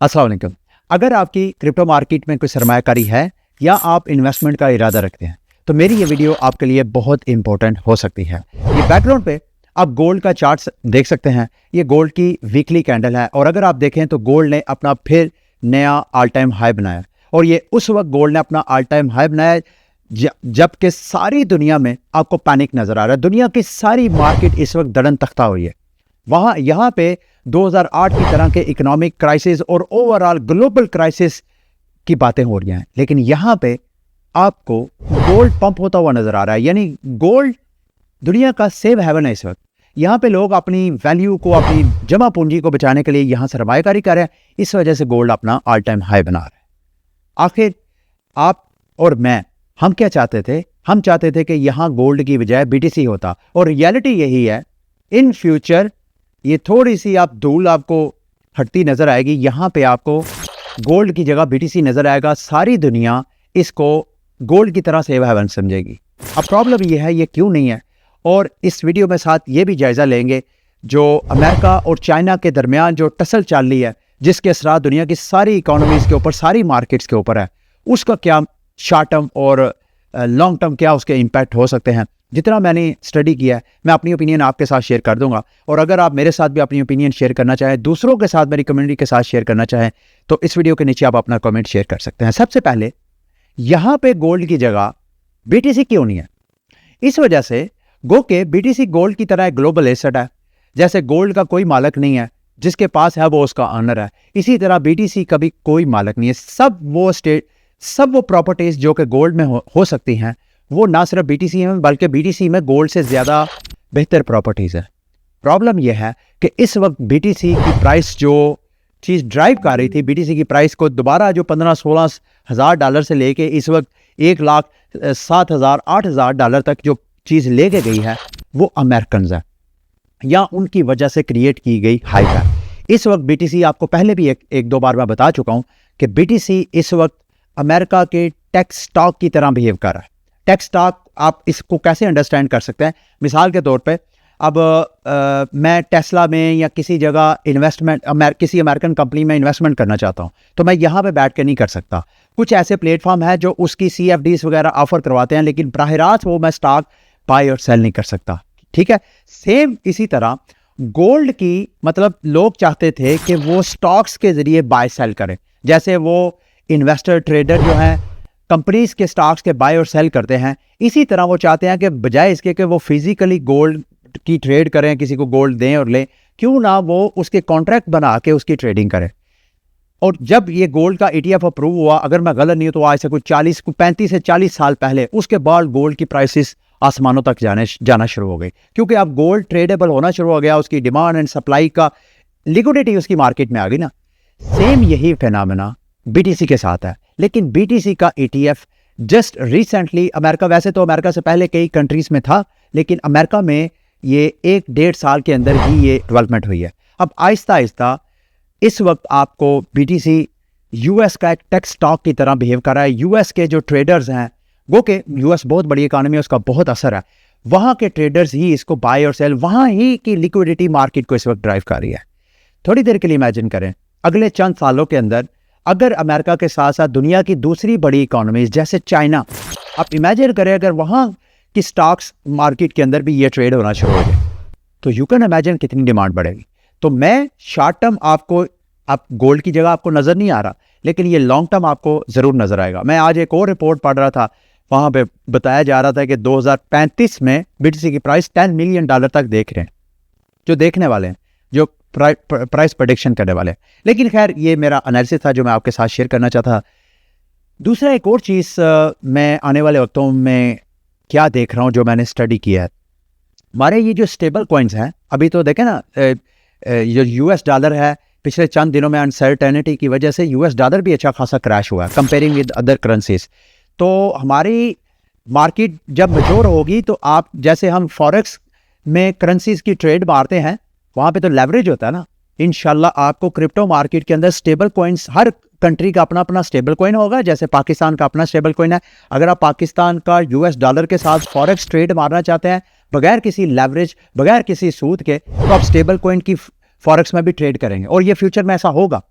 अस्सलाम वालेकुम। अगर आपकी क्रिप्टो मार्केट में कोई सरमायाकारी है या आप इन्वेस्टमेंट का इरादा रखते हैं तो मेरी ये वीडियो आपके लिए बहुत इंपॉर्टेंट हो सकती है। ये बैकग्राउंड पे आप गोल्ड का चार्ट देख सकते हैं। ये गोल्ड की वीकली कैंडल है और अगर आप देखें तो गोल्ड ने अपना फिर नया ऑल टाइम हाई बनाया और ये उस वक्त गोल्ड ने अपना ऑल टाइम हाई बनाया जबकि सारी दुनिया में आपको पैनिक नजर आ रहा है। दुनिया की सारी मार्केट इस वक्त दड़न तख्ता हुई है। यहाँ पे 2008 की तरह के इकोनॉमिक क्राइसिस और ओवरऑल ग्लोबल क्राइसिस की बातें हो रही हैं, लेकिन यहाँ पे आपको गोल्ड पंप होता हुआ नजर आ रहा है। यानी गोल्ड दुनिया का सेफ हेवन है इस वक्त। यहाँ पे लोग अपनी वैल्यू को, अपनी जमा पूंजी को बचाने के लिए यहाँ सरमायाकारी कर रहे हैं। इस वजह से गोल्ड अपना ऑल टाइम हाई बना रहा है। आखिर आप और मैं, हम क्या चाहते थे? हम चाहते थे कि यहाँ गोल्ड की बजाय बीटीसी होता और रियलिटी यही है। इन फ्यूचर ये थोड़ी सी आप धूल आपको हटती नजर आएगी। यहाँ पे आपको गोल्ड की जगह बीटीसी नजर आएगा। सारी दुनिया इसको गोल्ड की तरह सेव हेवन समझेगी। अब प्रॉब्लम ये है, ये क्यों नहीं है, और इस वीडियो में साथ ये भी जायजा लेंगे जो अमेरिका और चाइना के दरमियान जो टसल चल रही है, जिसके असरात दुनिया की सारी इकोनॉमीज के ऊपर, सारी मार्केट्स के ऊपर है, उसका क्या शॉर्ट टर्म और लॉन्ग टर्म क्या उसके इम्पैक्ट हो सकते हैं। जितना मैंने स्टडी किया है मैं अपनी ओपिनियन आपके साथ शेयर कर दूंगा, और अगर आप मेरे साथ भी अपनी ओपिनियन शेयर करना चाहें, दूसरों के साथ, मेरी कम्युनिटी के साथ शेयर करना चाहें, तो इस वीडियो के नीचे आप अपना कमेंट शेयर कर सकते हैं। सबसे पहले यहाँ पे गोल्ड की जगह बीटीसी क्यों नहीं है? इस वजह से गो के बीटीसी गोल्ड की तरह ग्लोबल एसेट है। जैसे गोल्ड का कोई मालिक नहीं है, जिसके पास है वो उसका ऑनर है। इसी तरह बीटीसी का भी कोई मालिक नहीं है। सब वो प्रॉपर्टीज जो कि गोल्ड में हो सकती हैं, वो ना सिर्फ बीटीसी में बल्कि बीटीसी में गोल्ड से ज़्यादा बेहतर प्रॉपर्टीज़ है। प्रॉब्लम यह है कि इस वक्त बीटीसी की प्राइस जो चीज़ ड्राइव कर रही थी, बीटीसी की प्राइस को दोबारा जो 15-16 हज़ार डॉलर से लेके इस वक्त 1,07,000 8,000 डॉलर तक जो चीज़ लेके गई है, वो अमेरिकन है या उनकी वजह से क्रिएट की गई हाइप है। इस वक्त बीटीसी, आपको पहले भी एक दो बार मैं बता चुका हूँ कि बीटीसी इस वक्त अमेरिका के टेक स्टॉक की तरह बिहेव कर रहा है। टेक स्टॉक, आप इसको कैसे अंडरस्टैंड कर सकते हैं? मिसाल के तौर पे अब मैं टेस्ला में या किसी जगह किसी अमेरिकन कंपनी में इन्वेस्टमेंट करना चाहता हूं, तो मैं यहाँ पे बैठ के नहीं कर सकता। कुछ ऐसे प्लेटफॉर्म है जो उसकी CFDs वगैरह ऑफर करवाते हैं, लेकिन बराह रास्त वो मैं स्टॉक बाय और सेल नहीं कर सकता। ठीक है, सेम इसी तरह गोल्ड की, मतलब लोग चाहते थे कि वो स्टॉक्स के जरिए बाय सेल करें। जैसे वो इन्वेस्टर ट्रेडर जो हैं कंपनीज के स्टॉक्स के बाय और सेल करते हैं, इसी तरह वो चाहते हैं कि बजाय इसके कि वो फिजिकली गोल्ड की ट्रेड करें, किसी को गोल्ड दें और लें, क्यों ना वो उसके कॉन्ट्रैक्ट बना के उसकी ट्रेडिंग करें। और जब ये गोल्ड का ETF अप्रूव हुआ, अगर मैं गलत नहीं हूं तो आज से कुछ 35 से 40 साल पहले, उसके बाद गोल्ड की प्राइसेस आसमानों तक जाना शुरू हो गई, क्योंकि अब गोल्ड ट्रेडेबल होना शुरू हो गया। उसकी डिमांड एंड सप्लाई का लिक्विडिटी उसकी मार्केट में आ गई ना। सेम यही फिनोमेना बीटीसी के साथ है, लेकिन बीटीसी का ETF जस्ट रिसेंटली, अमेरिका, वैसे तो अमेरिका से पहले कई कंट्रीज में था, लेकिन अमेरिका में ये 1-1.5 साल के अंदर ही ये डेवलपमेंट हुई है। अब आहिस्ता आहिस्ता इस वक्त आपको बीटीसी यूएस का एक टेक स्टॉक की तरह बिहेव कर रहा है। यूएस के जो ट्रेडर्स हैं, वो के यूएस बहुत बड़ी इकानमी है, उसका बहुत असर है, वहाँ के ट्रेडर्स ही इसको बाय और सेल, वहाँ ही की लिक्विडिटी मार्केट को इस वक्त ड्राइव कर रही है। थोड़ी देर के लिए इमेजिन करें, अगले चंद सालों के अंदर अगर अमेरिका के साथ साथ दुनिया की दूसरी बड़ी इकोनॉमीज जैसे चाइना, आप इमेजिन करें अगर वहाँ की स्टॉक्स मार्केट के अंदर भी ये ट्रेड होना शुरू हो जाए, तो यू कैन इमेजिन कितनी डिमांड बढ़ेगी। तो मैं शॉर्ट टर्म आपको, आप गोल्ड की जगह आपको नज़र नहीं आ रहा, लेकिन ये लॉन्ग टर्म आपको ज़रूर नज़र आएगा। मैं आज एक और रिपोर्ट पढ़ रहा था, वहाँ पे बताया जा रहा था कि 2035 में बीटीसी की प्राइस $10 मिलियन तक देख रहे हैं, जो देखने वाले हैं, जो प्राइस प्रेडिक्शन करने वाले हैं। लेकिन खैर, ये मेरा एनालिसिस था जो मैं आपके साथ शेयर करना चाहता। दूसरा एक और चीज़ मैं आने वाले वक्तों में क्या देख रहा हूँ, जो मैंने स्टडी किया है, हमारे ये जो स्टेबल कॉइन्स हैं, अभी तो देखें ना, जो US डॉलर है, पिछले चंद दिनों में अनसर्टेनिटी की वजह से US डॉलर भी अच्छा खासा क्रैश हुआ है कंपेयरिंग विद अदर करेंसीज। तो हमारी मार्केट जब मैच्योर होगी, तो आप, जैसे हम फॉरेक्स में करेंसीज की ट्रेड मारते हैं, वहाँ पे तो लेवरेज होता है ना। इंशाल्लाह आपको क्रिप्टो मार्केट के अंदर स्टेबल कॉइन्स, हर कंट्री का अपना अपना स्टेबल कॉइन होगा। जैसे पाकिस्तान का अपना स्टेबल कॉइन है, अगर आप पाकिस्तान का US डॉलर के साथ फॉरेक्स ट्रेड मारना चाहते हैं बगैर किसी लेवरेज, बगैर किसी सूद के, तो आप स्टेबल कॉइन की फॉरेक्स में भी ट्रेड करेंगे, और ये फ्यूचर में ऐसा होगा।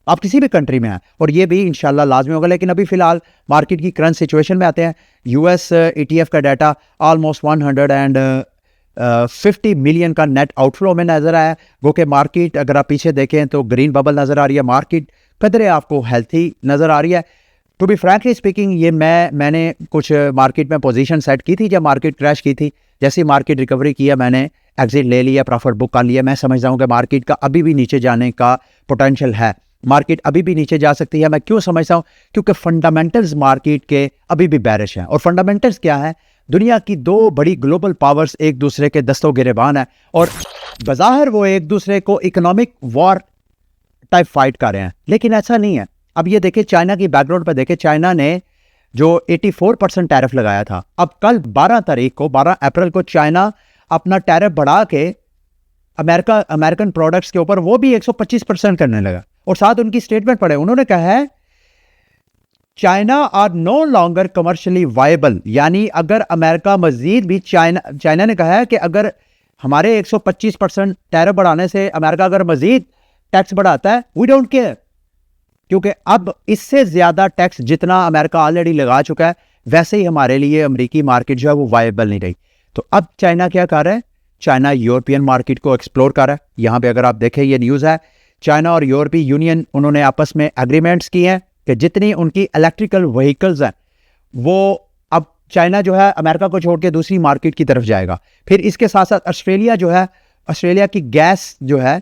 आप किसी भी कंट्री में हैं, और ये भी इंशाल्लाह लाजमी होगा। लेकिन अभी फिलहाल मार्केट की करंट सिचुएशन में आते हैं। यूएस ETF का डाटा ऑलमोस्ट 150 मिलियन का नेट आउटफ्लो में नजर आया। वो कि मार्केट अगर आप पीछे देखें तो ग्रीन बबल नजर आ रही है, मार्केट कदरे आपको हेल्थी नजर आ रही है। टू बी फ्रैंकली स्पीकिंग, ये मैंने कुछ मार्केट में पोजीशन सेट की थी जब मार्केट क्रैश की थी। जैसे ही मार्केट रिकवरी किया मैंने एग्जिट ले लिया, प्रॉफिट बुक कर लिया। मैं समझता हूँ कि मार्केट का अभी भी नीचे जाने का पोटेंशियल है, मार्केट अभी भी नीचे जा सकती है। मैं क्यों समझता हूँ? क्योंकि फंडामेंटल्स मार्केट के अभी भी बेरिश हैं। और फंडामेंटल्स क्या है? दुनिया की दो बड़ी ग्लोबल पावर्स एक दूसरे के दस्तों गिरेबान है, और बज़ाहिर वो एक दूसरे को इकोनॉमिक वॉर टाइप फाइट कर रहे हैं, लेकिन ऐसा नहीं है। अब ये देखें, चाइना की बैकग्राउंड पर देखें, चाइना ने जो 84% टैरिफ लगाया था, अब कल 12 अप्रैल को चाइना अपना टैरिफ बढ़ा के अमेरिकन प्रोडक्ट्स के ऊपर वो भी 125% करने लगा। और साथ उनकी स्टेटमेंट पढ़े, उन्होंने कहा है China are no longer commercially viable. यानी अगर अमेरिका मजीद भी चाइना ने कहा है कि अगर हमारे 125% टैरिफ बढ़ाने से अमेरिका अगर मजीद टैक्स बढ़ाता है, वी डोंट केयर, क्योंकि अब इससे ज्यादा टैक्स जितना अमेरिका ऑलरेडी लगा चुका है, वैसे ही हमारे लिए अमेरिकी मार्केट जो है वो वायबल नहीं रही। तो अब चाइना क्या कर रहा है? चाइना यूरोपियन मार्केट को एक्सप्लोर कर रहा है। यहाँ पे अगर आप देखें, ये न्यूज़ है, चाइना और यूरोपीय यूनियन उन्होंने आपस में एग्रीमेंट्स किए हैं कि जितनी उनकी इलेक्ट्रिकल व्हीकल्स हैं वो अब चाइना जो है अमेरिका को छोड़ के दूसरी मार्केट की तरफ जाएगा। फिर इसके साथ साथ ऑस्ट्रेलिया जो है, ऑस्ट्रेलिया की गैस जो है,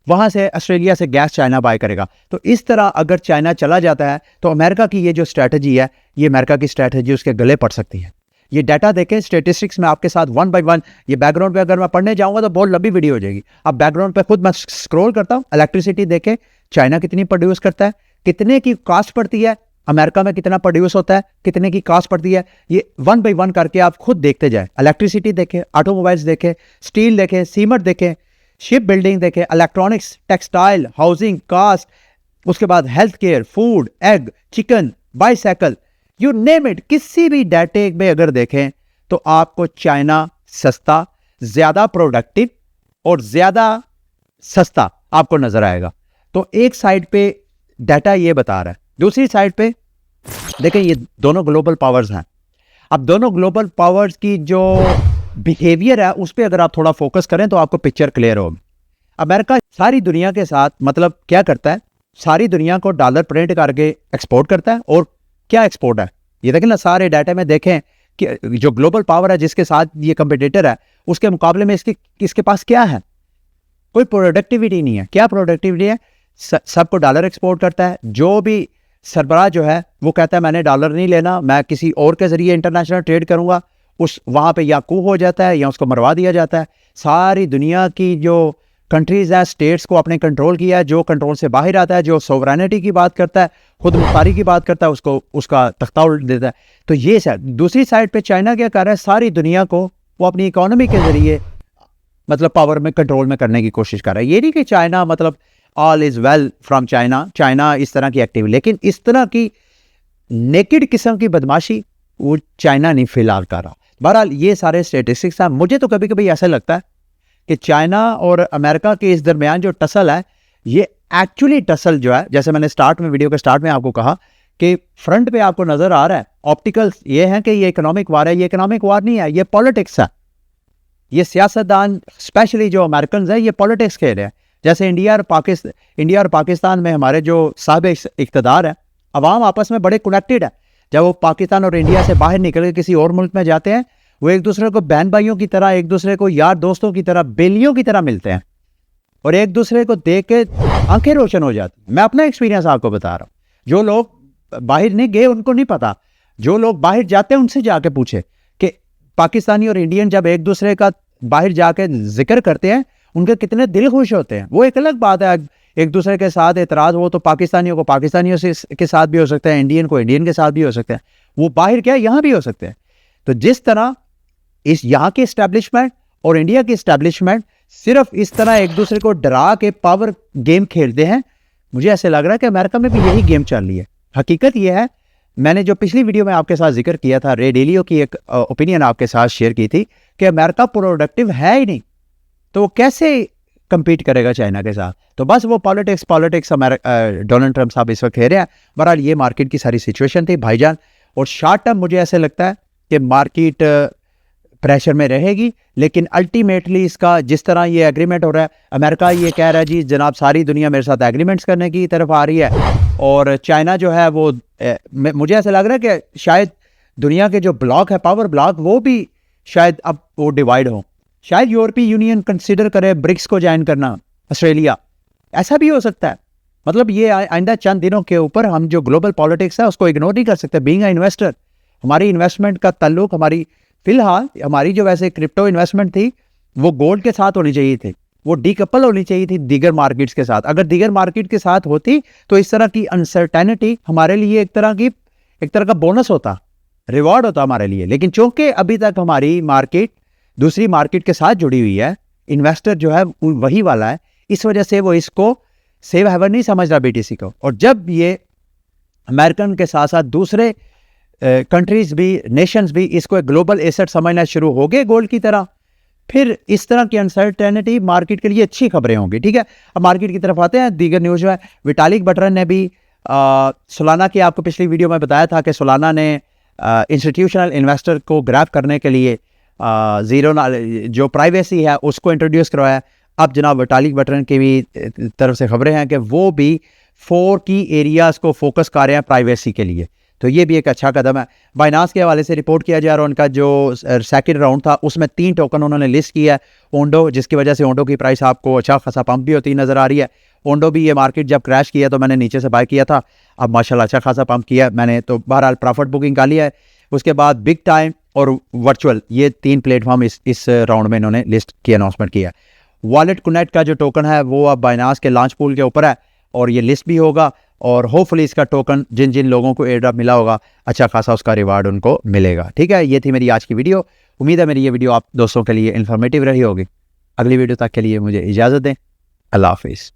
वहां से ऑस्ट्रेलिया से गैस चाइना बाय करेगा। तो इस तरह अगर चाइना चला जाता है तो अमेरिका की ये जो स्ट्रैटेजी है, ये अमेरिका की स्ट्रैटेजी उसके गले पड़ सकती है। ये डाटा देखें, स्टेटिस्टिक्स में आपके साथ 1 by 1, ये बैकग्राउंड पे अगर मैं पढ़ने जाऊंगा तो बहुत लंबी वीडियो हो जाएगी। अब बैकग्राउंड पे खुद मैं स्क्रॉल करता हूँ, इलेक्ट्रिसिटी देखें, चाइना कितनी प्रोड्यूस करता है, कितने की कॉस्ट पड़ती है, अमेरिका में कितना प्रोड्यूस होता है, कितने की कॉस्ट पड़ती है, ये 1 by 1 करके आप खुद देखते जाए। इलेक्ट्रिसिटी देखें, ऑटोमोबाइल्स देखें, स्टील देखें, सीमेंट देखें, शिप बिल्डिंग देखें, इलेक्ट्रॉनिक्स, टेक्सटाइल, हाउसिंग, कास्ट, उसके बाद health care, food, egg, chicken, bicycle, you name it. किसी भी डाटे में अगर देखें तो आपको चाइना सस्ता, ज्यादा प्रोडक्टिव और ज्यादा सस्ता आपको नजर आएगा। तो एक साइड पे डाटा ये बता रहा है, दूसरी साइड पे देखें, ये दोनों ग्लोबल पावर्स हैं। अब दोनों ग्लोबल पावर्स की जो बिहेवियर है उस पर अगर आप थोड़ा फोकस करें तो आपको पिक्चर क्लियर होगी। अमेरिका सारी दुनिया के साथ मतलब क्या करता है? सारी दुनिया को डॉलर प्रिंट करके एक्सपोर्ट करता है। और क्या एक्सपोर्ट है? ये देखें ना, सारे डाटा में देखें कि जो ग्लोबल पावर है जिसके साथ ये कंपटीटर है, उसके मुकाबले में इसके पास क्या है? कोई प्रोडक्टिविटी नहीं है। क्या प्रोडक्टिविटी है? सबको डॉलर एक्सपोर्ट करता है। जो भी सरबराह जो है वो कहता है मैंने डॉलर नहीं लेना, मैं किसी और के जरिए इंटरनेशनल ट्रेड करूंगा, उस वहां पे या कू हो जाता है या उसको मरवा दिया जाता है। सारी दुनिया की जो कंट्रीज हैं, स्टेट्स को अपने कंट्रोल किया है। जो कंट्रोल से बाहर आता है, जो सोवरेनिटी की बात करता है, खुद मुख्तारी की बात करता है, उसको उसका तख्ता उल्ट देता है। तो ये दूसरी साइड पे चाइना क्या कर रहा है? सारी दुनिया को वो अपनी इकोनॉमी के जरिए मतलब पावर में, कंट्रोल में करने की कोशिश कर रहा है। ये नहीं कि चाइना मतलब all is well from China इस तरह की एक्टिव, लेकिन इस तरह की नेकेड किस्म की बदमाशी वो चाइना नहीं फिलहाल कर रहा। बहरहाल ये सारे स्टेटिस्टिक्स हैं। मुझे तो कभी कभी ऐसा लगता है कि चाइना और अमेरिका के इस दरमियान जो टसल है, ये एक्चुअली टसल जो है, जैसे मैंने वीडियो के स्टार्ट में आपको कहा कि फ्रंट पे आपको नजर आ रहा है ऑप्टिकल्स, ये है कि ये इकोनॉमिक वार है। ये इकोनॉमिक वार नहीं है, ये पॉलिटिक्स है। ये सियासतदान स्पेशली जो अमेरिकन है, ये पॉलिटिक्स खेल रहे हैं। जैसे इंडिया और पाकिस्तान में हमारे जो साहब इक़्तिदार है, अवाम आपस में बड़े कनेक्टेड है। जब वो पाकिस्तान और इंडिया से बाहर निकल के किसी और मुल्क में जाते हैं, वो एक दूसरे को बहन भाइयों की तरह, एक दूसरे को यार दोस्तों की तरह, बेलियों की तरह मिलते हैं और एक दूसरे को देख के आंखें रोशन हो जाती। मैं अपना एक्सपीरियंस आपको बता रहा हूँ। जो लोग बाहर नहीं गए उनको नहीं पता, जो लोग बाहर जाते हैं उनसे जाके पूछे कि पाकिस्तानी और इंडियन जब एक दूसरे का बाहर जाके जिक्र करते हैं, उनके कितने दिल खुश होते हैं। वो एक अलग बात है, एक दूसरे के साथ एतराज़ हो तो पाकिस्तानियों को पाकिस्तानियों के साथ भी हो सकता है, इंडियन को इंडियन के साथ भी हो सकता है। वो बाहर क्या यहाँ भी हो सकते हैं। तो जिस तरह इस यहाँ के इस्टेब्लिशमेंट और इंडिया की इस्टेब्लिशमेंट सिर्फ इस तरह एक दूसरे को डरा के पावर गेम खेलते हैं, मुझे ऐसे लग रहा है कि अमेरिका में भी यही गेम चल रही है। हकीकत यह है, मैंने जो पिछली वीडियो में आपके साथ जिक्र किया था, रे डेलियो की एक ओपिनियन आपके साथ शेयर की थी कि अमेरिका प्रोडक्टिव है ही नहीं, तो वो कैसे compete करेगा चाइना के साथ। तो बस वो पॉलिटिक्स डोनाल्ड ट्रम्प साहब इस वक्त खेल रहे हैं। बहरहाल ये मार्केट की सारी सिचुएशन थी भाईजान, और शॉर्ट टर्म मुझे ऐसे लगता है कि मार्केट प्रेशर में रहेगी, लेकिन अल्टीमेटली इसका जिस तरह ये एग्रीमेंट हो रहा है, अमेरिका ये कह रहा है जी जनाब सारी दुनिया मेरे साथ एग्रीमेंट्स करने की तरफ आ रही है, और चाइना जो है वो मुझे ऐसा लग रहा है कि शायद दुनिया के जो ब्लॉक है, पावर ब्लॉक, वो भी शायद अब वो डिवाइड हो। शायद यूरोपीय यूनियन कंसिडर करे ब्रिक्स को ज्वाइन करना, ऑस्ट्रेलिया, ऐसा भी हो सकता है। मतलब ये आइंदा चंद दिनों के ऊपर हम जो ग्लोबल पॉलिटिक्स है उसको इग्नोर नहीं कर सकते। बीइंग अ इन्वेस्टर, हमारी इन्वेस्टमेंट का ताल्लुक, हमारी फिलहाल हमारी जो वैसे क्रिप्टो इन्वेस्टमेंट थी वो गोल्ड के साथ होनी चाहिए थी, वो डीकपल होनी चाहिए थी दीगर मार्केट्स के साथ। अगर दीगर मार्केट के साथ होती तो इस तरह की अनसर्टेनिटी हमारे लिए एक तरह का बोनस होता, रिवॉर्ड होता हमारे लिए। लेकिन चूंकि अभी तक हमारी मार्केट दूसरी मार्केट के साथ जुड़ी हुई है, इन्वेस्टर जो है वही वाला है, इस वजह से वो इसको सेव हेवन नहीं समझ रहा BTC को। और जब ये अमेरिकन के साथ साथ दूसरे कंट्रीज भी, नेशंस भी इसको एक ग्लोबल एसेट समझना शुरू हो गए गोल्ड की तरह, फिर इस तरह की अनसर्टेनिटी मार्केट के लिए अच्छी खबरें होंगी। ठीक है, अब मार्केट की तरफ आते हैं। दीगर न्यूज़ में विटालिक बटरन ने भी सोलाना की, आपको पिछली वीडियो में बताया था कि सोलाना ने इंस्टीट्यूशनल इन्वेस्टर को ग्रैब करने के लिए ज़ीरो जो प्राइवेसी है उसको इंट्रोड्यूस करवाया। अब जनाब विटालिक बटरन की भी तरफ से खबरें हैं कि वो भी 4 की एरियाज़ को फोकस कर रहे हैं प्राइवेसी के लिए, तो ये भी एक अच्छा कदम है। बाइनांस के हवाले से रिपोर्ट किया जा रहा है, उनका जो सेकंड राउंड था उसमें 3 टोकन उन्होंने लिस्ट किया है, ओंडो, जिसकी वजह से ओंडो की प्राइस आपको अच्छा खासा पंप भी होती नज़र आ रही है। ओंडो भी ये मार्केट जब क्रैश किया तो मैंने नीचे से बाय किया था, अब माशाल्लाह अच्छा खासा पंप किया मैंने, तो बहरहाल प्रॉफिट बुकिंग का लिया है। उसके बाद बिग टाइम और वर्चुअल, ये 3 प्लेटफॉर्म इस राउंड में इन्होंने लिस्ट की अनाउंसमेंट किया। वॉलेट कनेक्ट का जो टोकन है वो अब बाइनांस के लॉन्च पूल के ऊपर है और ये लिस्ट भी होगा, और होपफुली इसका टोकन जिन जिन लोगों को एयर ड्रॉप मिला होगा अच्छा खासा उसका रिवार्ड उनको मिलेगा। ठीक है, ये थी मेरी आज की वीडियो। उम्मीद है मेरी ये वीडियो आप दोस्तों के लिए इन्फॉर्मेटिव रही होगी। अगली वीडियो तक के लिए मुझे इजाज़त दें। अल्लाह हाफिज़।